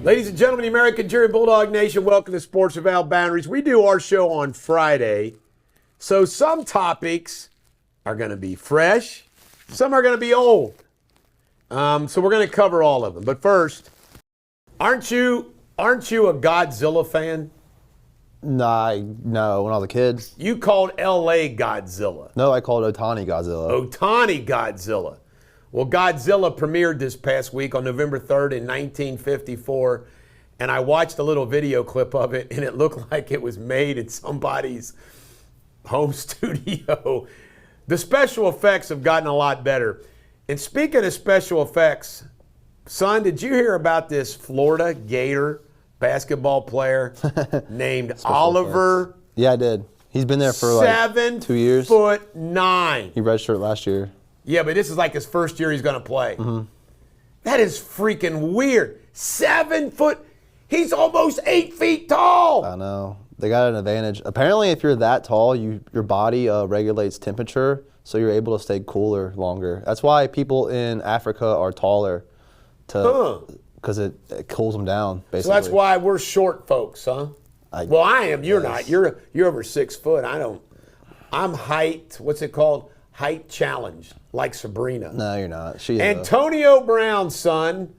Ladies and gentlemen, the American Jury Bulldog Nation, welcome to Sports Without Boundaries. We do our show on Friday, so some topics are going to be fresh, some are going to be old. So we're going to cover all of them. But first, aren't you a Godzilla fan? No, when I was a kid. You called L.A. Godzilla. No, I called Otani Godzilla. Otani Godzilla. Well, Godzilla premiered this past week on November 3rd in 1954, and I watched a little video clip of it, and it looked like it was made in somebody's home studio. The special effects have gotten a lot better. And speaking of special effects, son, did you hear about this Florida Gator basketball player named Oliver? Effects. Yeah, I did. He's been there for like 2 years. 7'9". He redshirted last year. Yeah, but this is like his first year he's going to play. Mm-hmm. That is freaking weird. 7 foot. He's almost 8 feet tall. I know. They got an advantage. Apparently, if you're that tall, your body regulates temperature, so you're able to stay cooler longer. That's why people in Africa are taller, because it cools them down, basically. So that's why we're short folks, huh? I am. You're not. You're over 6 foot. I'm height. What's it called? Height challenged, like Sabrina. No, you're not. She is. Antonio Brown's son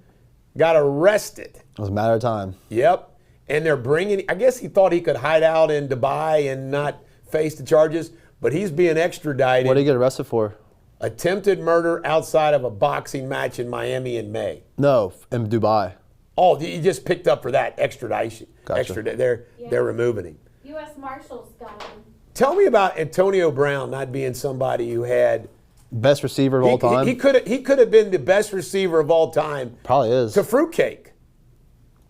got arrested. It was a matter of time. Yep. And they're bringing, I guess he thought he could hide out in Dubai and not face the charges, but he's being extradited. What did he get arrested for? Attempted murder outside of a boxing match in Miami in May. No, in Dubai. Oh, he just picked up for that extradition. Gotcha. They're removing him. U.S. Marshals got him. Tell me about Antonio Brown not being somebody who had best receiver of all time. He could have been the best receiver of all time. Probably is. To fruitcake.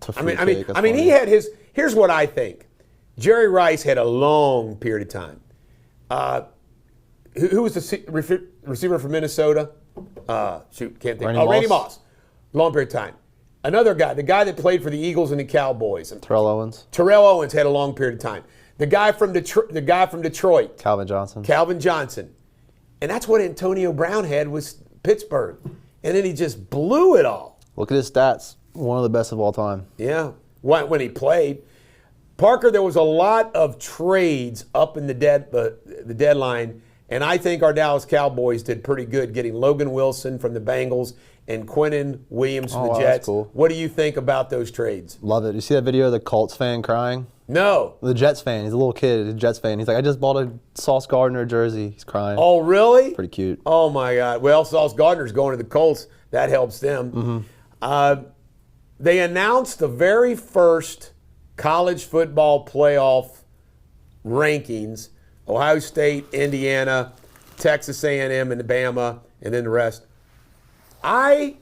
He had his. Here's what I think. Jerry Rice had a long period of time. Who was the receiver for Minnesota? Can't think. Randy Moss. Long period of time. Another guy, the guy that played for the Eagles and the Cowboys. Terrell Owens. Terrell Owens had a long period of time. The guy from Detroit. Calvin Johnson. And that's what Antonio Brown had was Pittsburgh. And then he just blew it all. Look at his stats. One of the best of all time. Yeah, when he played. Parker, there was a lot of trades up in the deadline, and I think our Dallas Cowboys did pretty good getting Logan Wilson from the Bengals and Quinnen Williams from the Jets. That's cool. What do you think about those trades? Love it. You see that video of the Colts fan crying? No. The Jets fan. He's a little kid. He's a Jets fan. He's like, I just bought a Sauce Gardner jersey. He's crying. Oh, really? Pretty cute. Oh, my God. Well, Sauce Gardner's going to the Colts. That helps them. Mm-hmm. They announced the very first college football playoff rankings. Ohio State, Indiana, Texas A&M, and Bama, and then the rest. I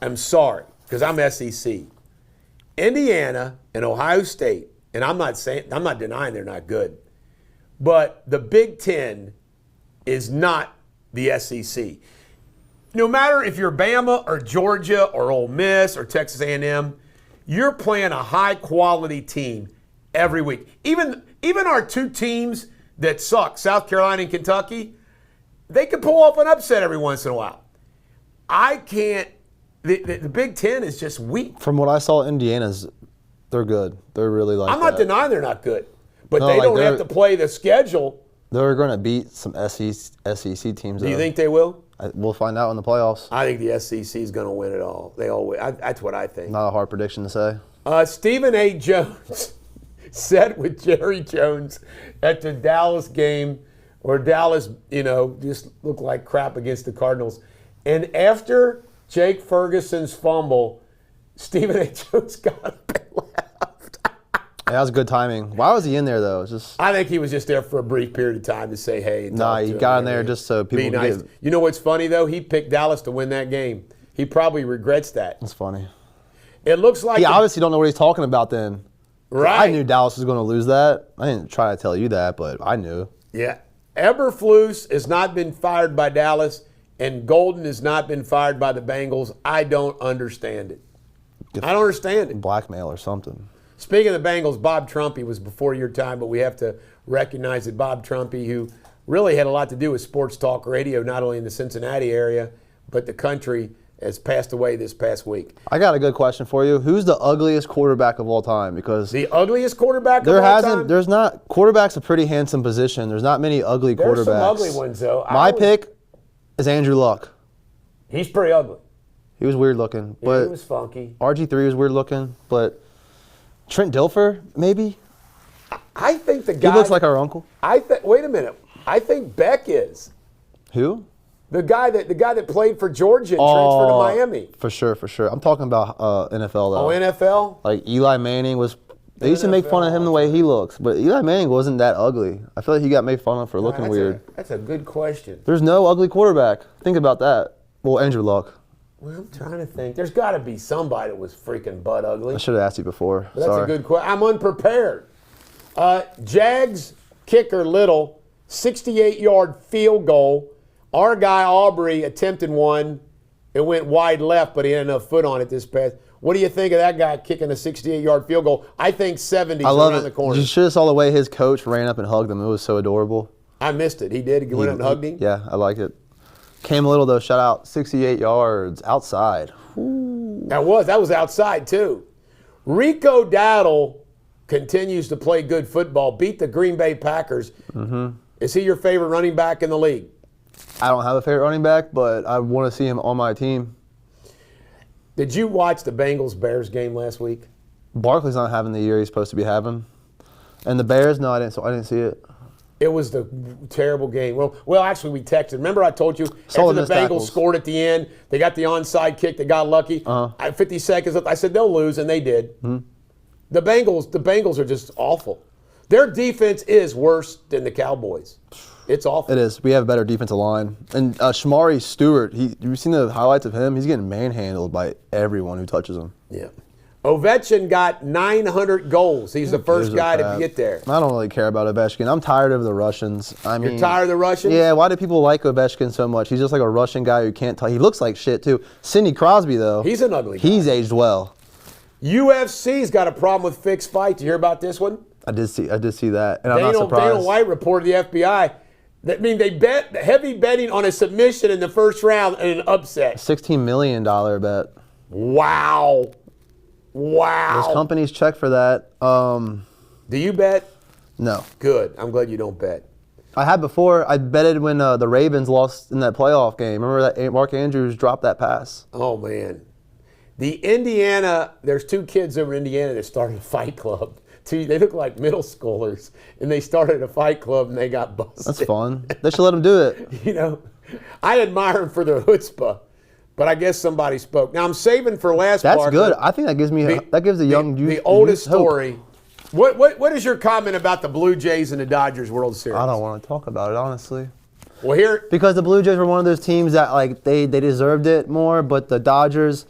am sorry, because I'm SEC. Indiana and Ohio State, and I'm not denying they're not good, but the Big Ten is not the SEC. No matter if you're Bama or Georgia or Ole Miss or Texas A&M, you're playing a high-quality team every week. Even our two teams that suck, South Carolina and Kentucky, they can pull off an upset every once in a while. I can't. The Big Ten is just weak. From what I saw, Indiana's, they're good. They're really like I'm not denying they're not good, but they don't have to play the schedule. They're going to beat some SEC teams. Do you think they will? We'll find out in the playoffs. I think the SEC is going to win it all. They all win. That's what I think. Not a hard prediction to say. Stephen A. Jones sat with Jerry Jones at the Dallas game, where Dallas, just looked like crap against the Cardinals. And after Jake Ferguson's fumble, Stephen A. Jones got up and left. Yeah, that was good timing. Why was he in there, though? I think he was just there for a brief period of time to say hey. No, he got in there just so people be nice. You know what's funny, though? He picked Dallas to win that game. He probably regrets that. That's funny. It looks like he obviously don't know what he's talking about then. Right. I knew Dallas was going to lose that. I didn't try to tell you that, but I knew. Yeah. Eberflus has not been fired by Dallas, and Golden has not been fired by the Bengals. I don't understand it. I don't understand it. Blackmail or something. Speaking of the Bengals, Bob Trumpy was before your time, but we have to recognize that Bob Trumpy, who really had a lot to do with sports talk radio, not only in the Cincinnati area, but the country, has passed away this past week. I got a good question for you. Who's the ugliest quarterback of all time? Because The ugliest quarterback there of all hasn't, time? there's not, quarterback's a pretty handsome position. There's not many ugly There's quarterbacks. some ugly ones, though. My pick is Andrew Luck. He's pretty ugly. He was weird looking, Yeah, but he was funky. RG3 was weird looking, but Trent Dilfer, maybe? I think the guy. He looks like our uncle. Wait a minute. I think Beck is. Who? The guy that played for Georgia and transferred to Miami. For sure. I'm talking about NFL, though. Oh, NFL? Like Eli Manning was. They used to make fun of him the way he looks, but Eli Manning wasn't that ugly. I feel like he got made fun of for looking weird. That's a good question. There's no ugly quarterback. Think about that. Well, Andrew Luck. Well, I'm trying to think. There's got to be somebody that was freaking butt ugly. I should have asked you before. But that's Sorry. a good question. I'm unprepared. Jags kicker Little, 68-yard field goal. Our guy Aubrey attempted one. It went wide left, but he had enough foot on it this pass. What do you think of that guy kicking a 68-yard field goal? I think 70's I love around it. the corner. You should have saw the way his coach ran up and hugged him. It was so adorable. I missed it. He did. He went up and hugged him. Yeah, I like it. Cam Little, though, shout out, 68 yards outside. That was outside, too. Rico Dowdle continues to play good football, beat the Green Bay Packers. Mm-hmm. Is he your favorite running back in the league? I don't have a favorite running back, but I want to see him on my team. Did you watch the Bengals-Bears game last week? Barkley's not having the year he's supposed to be having. And the Bears, no, I didn't see it. It was the terrible game. Well, actually, we texted. Remember I told you Saw after the the missed Bengals tackles. scored at the end, they got the onside kick, they got lucky. 50 seconds left, I said they'll lose, and they did. The Bengals are just awful. Their defense is worse than the Cowboys. It's awful. It is. We have a better defensive line. And Shamari Stewart, you've seen the highlights of him? He's getting manhandled by everyone who touches him. Yeah. Ovechkin got 900 goals. He's the first guy to get there. I don't really care about Ovechkin. I'm tired of the Russians. You're tired of the Russians? Yeah, why do people like Ovechkin so much? He's just like a Russian guy who can't tell. He looks like shit, too. Sidney Crosby, though. He's an ugly guy. He's aged well. UFC's got a problem with fixed fights. You hear about this one? I did see that, and I'm not surprised. Dana White reported to the FBI. That means they bet heavy betting on a submission in the first round and an upset. $16 million bet. Wow. Those companies check for that. Do you bet? No. Good. I'm glad you don't bet. I had before. I betted when the Ravens lost in that playoff game. Remember that Mark Andrews dropped that pass? Oh, man. There's two kids over in Indiana that started a fight club. They look like middle schoolers, and they started a fight club, and they got busted. That's fun. They should let them do it. You know, I admire them for their chutzpah, but I guess somebody spoke. Now, I'm saving for last part. That's good. I think that gives the young youth the oldest hope. story. What is your comment about the Blue Jays and the Dodgers World Series? I don't want to talk about it, honestly. Well, because the Blue Jays were one of those teams that like they deserved it more, but the Dodgers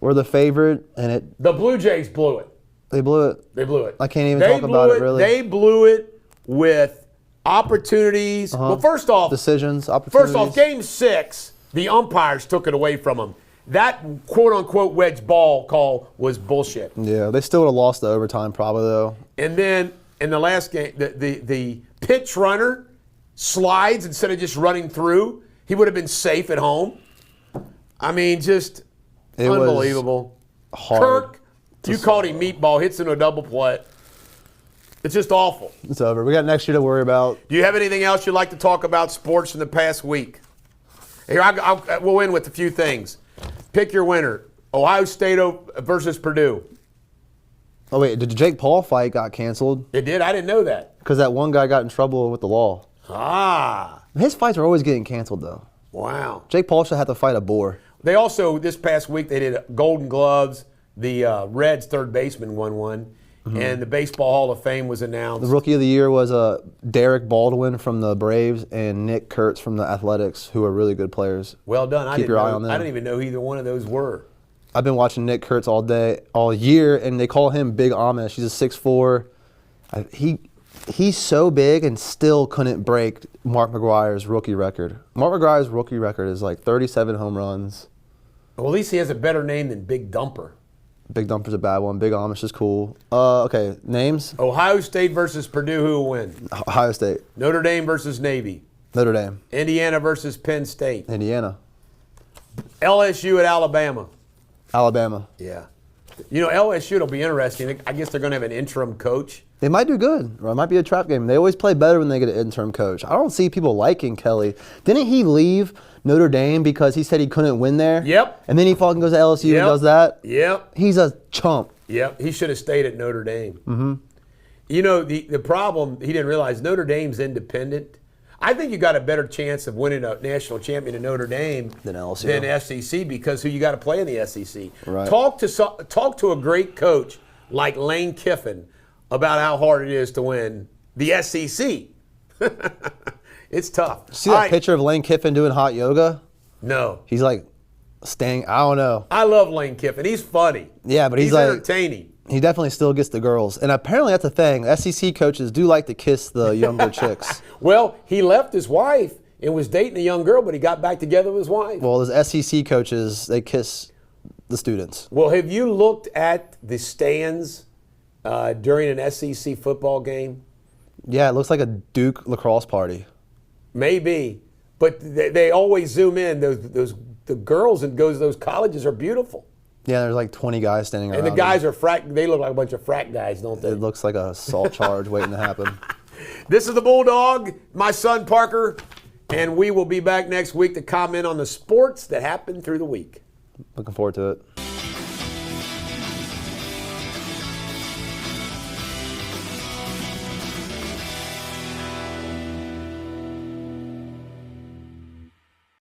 were the favorite, and the Blue Jays blew it. They blew it. They blew it. I can't even talk about it really. They blew it with opportunities. Well, first off, decisions, opportunities. First off, Game 6, the umpires took it away from them. That quote-unquote wedge ball call was bullshit. Yeah, they still would have lost the overtime probably though. And then in the last game, the pitch runner slides instead of just running through. He would have been safe at home. I mean, just unbelievable. Hard. Kirk, you called him meatball, hits into a double play. It's just awful. It's over. We got next year to worry about. Do you have anything else you'd like to talk about sports in the past week? Here, we'll end with a few things. Pick your winner. Ohio State versus Purdue. Oh, wait. Did the Jake Paul fight got canceled? It did? I didn't know that. Because that one guy got in trouble with the law. His fights are always getting canceled, though. Wow. Jake Paul should have to fight a boar. They also, this past week, they did Golden Gloves. The Reds' third baseman won one. Mm-hmm. And the Baseball Hall of Fame was announced. The Rookie of the Year was Derek Baldwin from the Braves and Nick Kurtz from the Athletics, who are really good players. Well done. Keep your eye on them. I didn't even know who either one of those were. I've been watching Nick Kurtz all year, and they call him Big Amish. He's a 6'4". He's so big and still couldn't break Mark McGwire's rookie record. Mark McGwire's rookie record is like 37 home runs. Well, at least he has a better name than Big Dumper. Big Dumper's a bad one. Big Amish is cool. Okay, names? Ohio State versus Purdue, who will win? Ohio State. Notre Dame versus Navy. Notre Dame. Indiana versus Penn State. Indiana. LSU at Alabama. Alabama. Yeah. You know, LSU will be interesting. I guess they're going to have an interim coach. They might do good, or it might be a trap game. They always play better when they get an interim coach. I don't see people liking Kelly. Didn't he leave Notre Dame because he said he couldn't win there? Yep. And then he fucking goes to LSU Yep. and does that? Yep. He's a chump. Yep. He should have stayed at Notre Dame. Mm-hmm. You know, the problem, he didn't realize Notre Dame's independent. I think you got a better chance of winning a national champion in Notre Dame Than LSU. than SEC because who you got to play in the SEC. Right. Talk to a great coach like Lane Kiffin about how hard it is to win the SEC. It's tough. See that picture of Lane Kiffin doing hot yoga? No. He's like staying, I don't know. I love Lane Kiffin. He's funny. Yeah, but he's like, entertaining. he definitely still gets the girls. And apparently that's a thing. SEC coaches do like to kiss the younger chicks. Well, he left his wife and was dating a young girl, but he got back together with his wife. Well, those SEC coaches, they kiss the students. Well, have you looked at the stands during an SEC football game? Yeah, it looks like a Duke lacrosse party. Maybe, but they always zoom in. The girls in those colleges are beautiful, Yeah, there's like 20 guys standing around. and the guys are frack. They look like a bunch of frack guys, don't they? It looks like a assault charge waiting to happen. This is the Bulldog, my son Parker, and we will be back next week to comment on the sports that happened through the week. Looking forward to it.